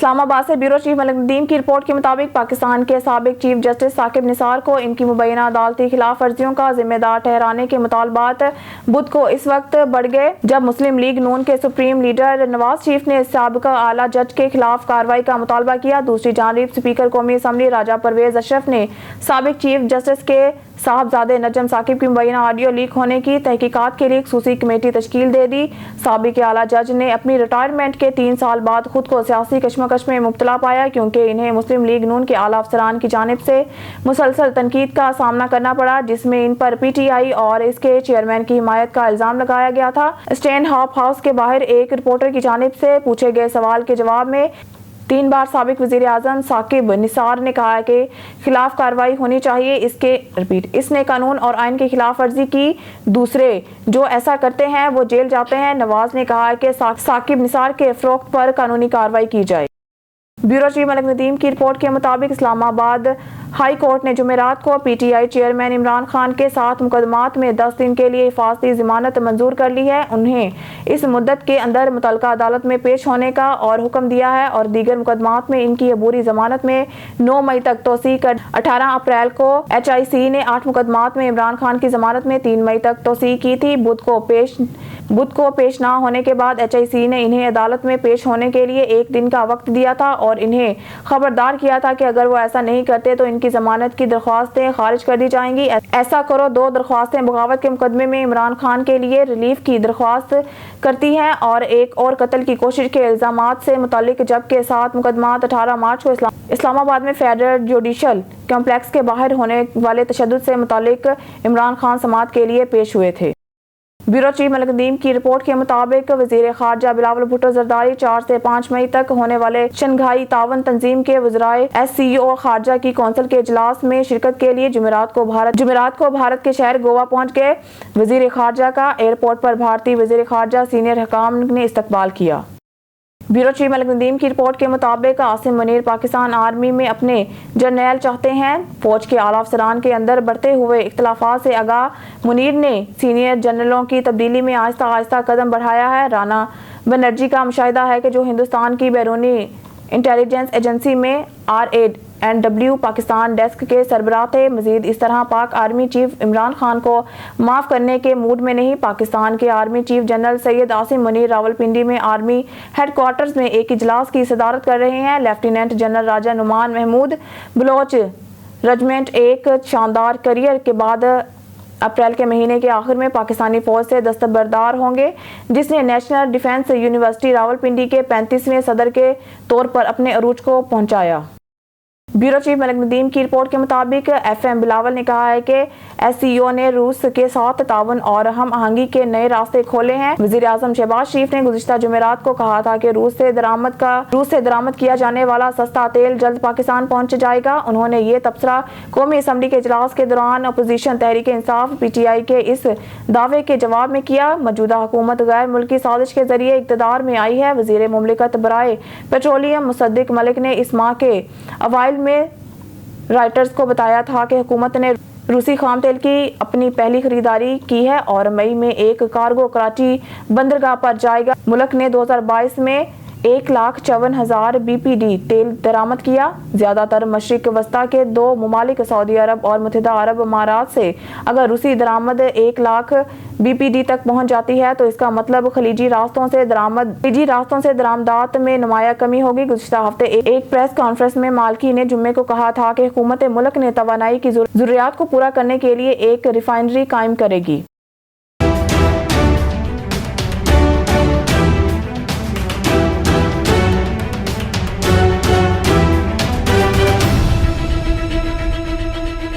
इस्लामाबाद से bureau chief Malik Nadeem की report के मुताबिक पाकिस्तान के साबिक चीफ जस्टिस साकिब निसार को इनकी मुबैना अदालती खिलाफ वर्जियों का जिम्मेदार ठहराने के मुतालबात बुध को इस वक्त बढ़ गए जब मुस्लिम लीग नून के सुप्रीम लीडर नवाज शरीफ ने साबिका आला जज के खिलाफ कार्रवाई का मुतालबा किया। दूसरी जानिब स्पीकर कौमी असम्बली राजा परवेज अशरफ ने साबिक चीफ जस्टिस के साहबजादे नजम साकिब की मुबैना ऑडियो लीक होने की तहकीकात के लिए एक खसूसी कमेटी तश्कील दे दी। साबिक आला जज ने अपनी रिटायरमेंट के 3 साल बाद खुद को सियासी कश्मकश में मुब्तला पाया क्योंकि इन्हें मुस्लिम लीग नून के आला अफसरान की जानिब से मुसलसल तनकीद का सामना करना पड़ा, जिसमें इन पर PTI और इसके चेयरमैन की हिमायत का इल्जाम लगाया गया था। स्टैंड हाउस के बाहर एक रिपोर्टर की जानिब से पूछे गए सवाल के जवाब में 3 बार साबिक वजीर आजम साकिब निसार ने कहा कि खिलाफ कार्रवाई होनी चाहिए। इसने कानून और आइन की खिलाफ वर्जी की, दूसरे जो ऐसा करते हैं वो जेल जाते हैं। नवाज ने कहा कि साकिब निसार के फरोख्त पर कानूनी कार्रवाई की जाए। ब्यूरो चीफ मलिक नदीम की रिपोर्ट के मुताबिक इस्लामाबाद हाई कोर्ट ने जुमेरात को PTI चेयरमैन इमरान खान के साथ मुकदमात में 10 दिन के लिए हिफाजती जमानत मंजूर कर ली है। उन्हें इस मुद्दत के अंदर मुतल्लिका अदालत में पेश होने का और हुक्म दिया है और दीगर मुकदमात में इनकी अबूरी जमानत में 9 मई तक तोसी कर 18 अप्रैल को HIC ने 8 मुकदमात में इमरान खान की जमानत में 3 मई तक तोसी की थी। बुध को पेश ना होने के बाद HIC ने इन्हें अदालत में पेश होने के लिए 1 दिन का वक्त दिया था और इन्हें खबरदार किया था कि अगर वो ऐसा नहीं करते तो इनकी जमानत की दरख्वास्तें खारिज कर दी जाएंगी। ऐसा करो 2 दरख्वास्तें बगावत के मुकदमे में इमरान खान के लिए रिलीफ की दरख्वास्त करती हैं और एक और कत्ल की कोशिश के इल्जामात से मुतालिक जबकि 7 मुकदमात 18 मार्च को इस्लामाबाद में फेडरल जुडिशल कॉम्प्लेक्स के बाहर होने वाले तशद्दुद से मुतालिक इमरान खान समाअत के लिए पेश हुए थे। ब्यूरो चीफ मलिक नदीम की रिपोर्ट के मुताबिक वजीर खारजा बिलावल भुट्टो जरदारी 4 से 5 मई तक होने वाले शंघाई तावन तंजीम के वज़राए SCO खारजा की कौंसिल के इजलास में शिरकत के लिए जुमेरात को भारत के शहर गोवा पहुंच गए। वजीर खारजा का एयरपोर्ट पर भारतीय वजीर खारजा सीनियर हकाम ने इस्तकबाल किया। ब्यूरो चीफ मलिक नदीम की रिपोर्ट के मुताबिक आसिम मुनीर पाकिस्तान आर्मी में अपने जर्नैल चाहते हैं। फौज के आला अफसरान के अंदर बढ़ते हुए इख्तलाफात से आगाह मुनीर ने सीनियर जनरलों की तब्दीली में आहिस्ता आहिस्ता कदम बढ़ाया है। राना बनर्जी का मुशाहिदा है कि जो हिंदुस्तान की बैरूनी इंटेलिजेंस एजेंसी में RANW पाकिस्तान डेस्क के सरबराह थे। मजीद इस तरह पाक आर्मी चीफ इमरान खान को माफ़ करने के मूड में नहीं। पाकिस्तान के army chief general Syed Asim Munir Rawalpindi में आर्मी हेडक्वार्टर्स में एक इजलास की सदारत कर रहे हैं। लेफ्टिनेंट जनरल राजा नुमान महमूद बलोच रेजिमेंट एक शानदार करियर के बाद अप्रैल के महीने के आखिर में पाकिस्तानी फौज से दस्तबरदार होंगे, जिसने नेशनल डिफेंस यूनिवर्सिटी रावलपिंडी के 35वें सदर के तौर पर अपने अरूज को पहुंचाया। ब्यूरो चीफ मलिक नदीम की रिपोर्ट के मुताबिक FM बिलावल ने कहा है कि SCO ने रूस के साथ तावन और हम आहंगी के नए रास्ते खोले हैं। वजीर आजम शहबाज शरीफ ने गुज़िश्ता जुमेरात को कहा था कि रूस से दरामद किया जाने वाला सस्ता तेल जल्द पाकिस्तान पहुंच जाएगा। उन्होंने ये तबसरा कौमी असम्बली के इजलास के दौरान अपोजिशन तहरीक इंसाफ PTI के इस दावे के जवाब में किया। मौजूदा हुकूमत गैर मुल्की साजिश के जरिए इक़्तिदार में आई है। वज़ीर मुमलिकत बराए पेट्रोलियम मुसद्दिक मलिक ने इस माह के अवाइल में राइटर्स को बताया था कि हुकूमत ने रूसी खाम तेल की अपनी पहली खरीदारी की है और मई में एक कार्गो कराची बंदरगाह पर जाएगा। मुल्क ने 2022 में 1,54,000 BPD तेल दरामद किया। ज्यादातर मशरिक वस्ता के 2 ममालिक सऊदी अरब और मुत्तहिदा अरब अमारात से अगर रूसी दरामद 1 लाख BPD तक पहुंच जाती है तो इसका मतलब खलीजी रास्तों से दरामदात में नुमाया कमी होगी। गुज़िश्ता हफ्ते एक प्रेस कॉन्फ्रेंस में मालकी ने जुम्मे को कहा था कि हुकूमत मुल्क ने तवानाई की ज़रूरियात को पूरा करने के लिए एक रिफाइनरी कायम करेगी।